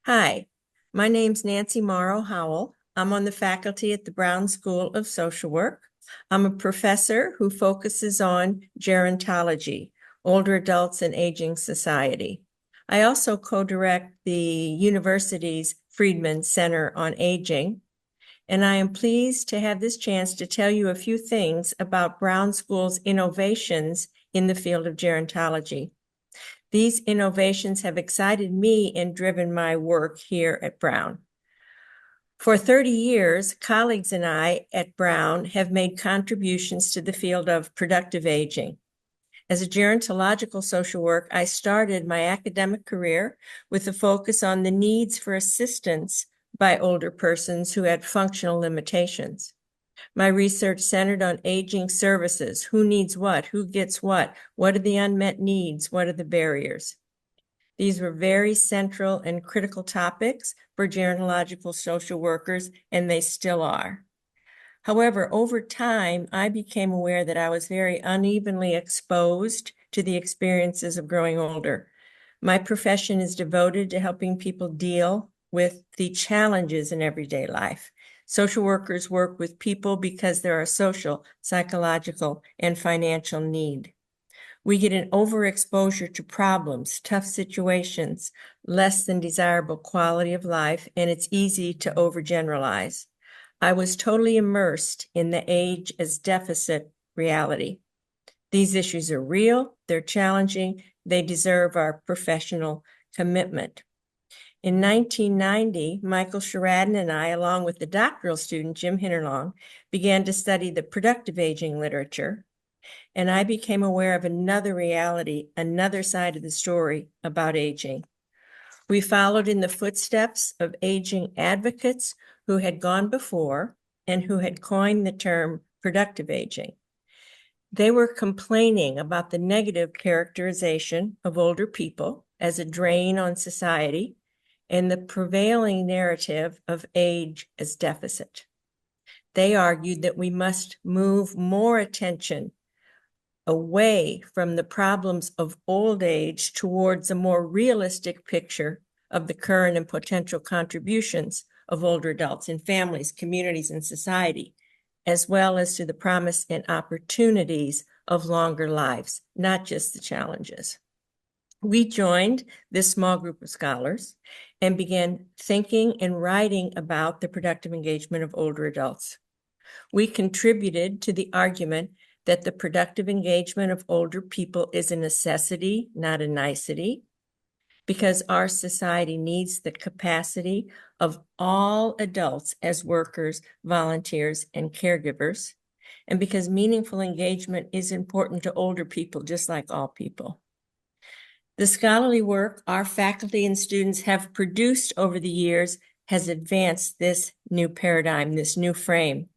Hi, my name's Nancy Morrow-Howell. I'm on the faculty at the Brown School of Social Work. I'm a professor who focuses on gerontology, older adults and aging society. I also co-direct the university's Friedman Center on Aging, and I am pleased to have this chance to tell you a few things about Brown School's innovations in the field of gerontology. These innovations have excited me and driven my work here at Brown. For 30 years, colleagues and I at Brown have made contributions to the field of productive aging. As a gerontological social work, I started my academic career with a focus on the needs for assistance by older persons who had functional limitations. My research centered on aging services. Who needs what? Who gets what? What are the unmet needs? What are the barriers? These were very central and critical topics for gerontological social workers, and they still are. However, over time, I became aware that I was very unevenly exposed to the experiences of growing older. My profession is devoted to helping people deal with the challenges in everyday life. Social workers work with people because there are social, psychological, and financial need. We get an overexposure to problems, tough situations, less than desirable quality of life, and it's easy to overgeneralize. I was totally immersed in the age as deficit reality. These issues are real, they're challenging, they deserve our professional commitment. In 1990, Michael Sheridan and I, along with the doctoral student Jim Hinterlong, began to study the productive aging literature, and I became aware of another reality, another side of the story about aging. We followed in the footsteps of aging advocates who had gone before and who had coined the term productive aging. They were complaining about the negative characterization of older people as a drain on society and the prevailing narrative of age as deficit. They argued that we must move more attention away from the problems of old age towards a more realistic picture of the current and potential contributions of older adults in families, communities, and society, as well as to the promise and opportunities of longer lives, not just the challenges. We joined this small group of scholars and began thinking and writing about the productive engagement of older adults. We contributed to the argument that the productive engagement of older people is a necessity, not a nicety, because our society needs the capacity of all adults as workers, volunteers, and caregivers, and because meaningful engagement is important to older people, just like all people. The scholarly work our faculty and students have produced over the years has advanced this new paradigm, this new frame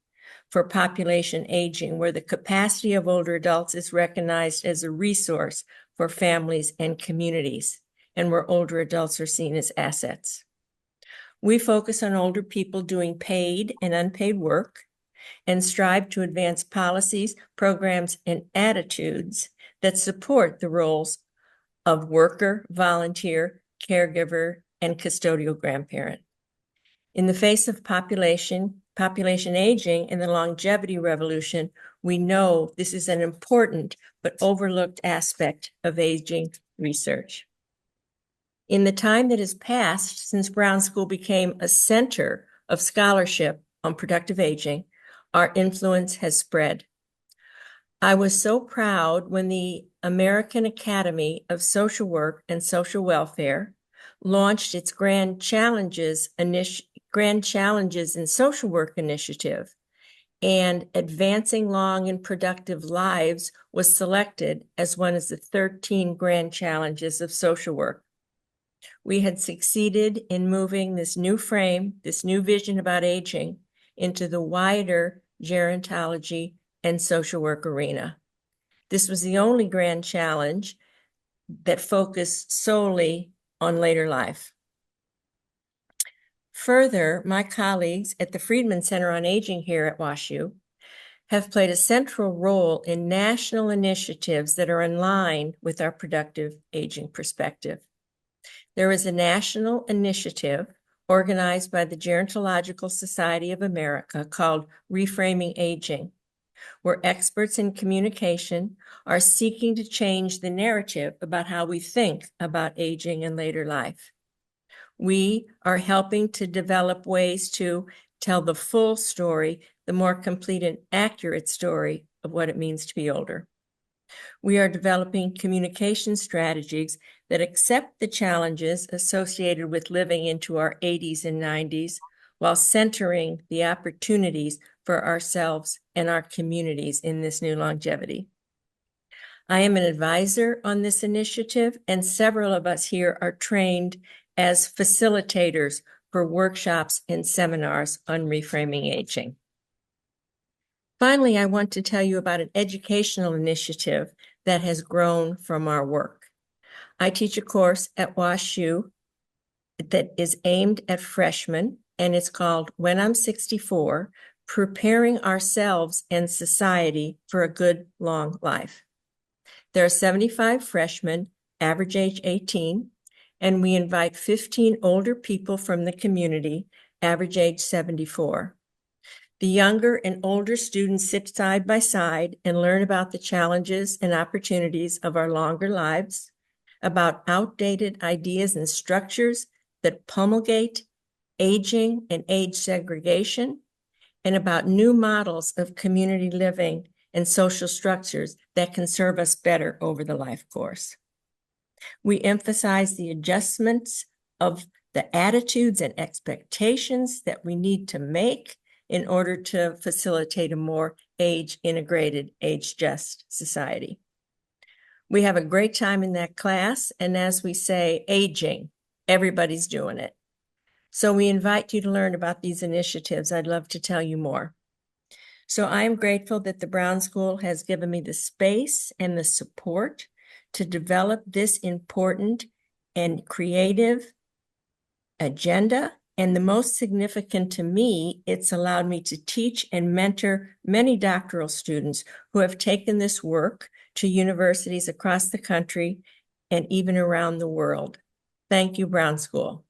for population aging, where the capacity of older adults is recognized as a resource for families and communities, and where older adults are seen as assets. We focus on older people doing paid and unpaid work and strive to advance policies, programs, and attitudes that support the roles of worker, volunteer, caregiver, and custodial grandparent. In the face of population aging and the longevity revolution, we know this is an important but overlooked aspect of aging research. In the time that has passed since Brown School became a center of scholarship on productive aging, our influence has spread. I was so proud when the American Academy of Social Work and Social Welfare launched its Grand Challenges in Social Work initiative, and Advancing Long and Productive Lives was selected as one of the 13 Grand Challenges of Social Work. We had succeeded in moving this new frame, this new vision about aging, into the wider gerontology and social work arena. This was the only grand challenge that focused solely on later life. Further, my colleagues at the Friedman Center on Aging here at WashU have played a central role in national initiatives that are in line with our productive aging perspective. There is a national initiative organized by the Gerontological Society of America called Reframing Aging, where experts in communication are seeking to change the narrative about how we think about aging in later life. We are helping to develop ways to tell the full story, the more complete and accurate story of what it means to be older. We are developing communication strategies that accept the challenges associated with living into our 80s and 90s while centering the opportunities for ourselves and our communities in this new longevity. I am an advisor on this initiative, and several of us here are trained as facilitators for workshops and seminars on reframing aging. Finally, I want to tell you about an educational initiative that has grown from our work. I teach a course at WashU that is aimed at freshmen, and it's called When I'm 64, Preparing Ourselves and Society for a Good Long Life. There are 75 freshmen, average age 18, and we invite 15 older people from the community, average age 74. The younger and older students sit side by side and learn about the challenges and opportunities of our longer lives, about outdated ideas and structures that promulgate aging and age segregation, and about new models of community living and social structures that can serve us better over the life course. We emphasize the adjustments of the attitudes and expectations that we need to make in order to facilitate a more age-integrated, age-just society. We have a great time in that class, and as we say, aging, everybody's doing it. So we invite you to learn about these initiatives. I'd love to tell you more. So I am grateful that the Brown School has given me the space and the support to develop this important and creative agenda. And the most significant to me, it's allowed me to teach and mentor many doctoral students who have taken this work to universities across the country and even around the world. Thank you, Brown School.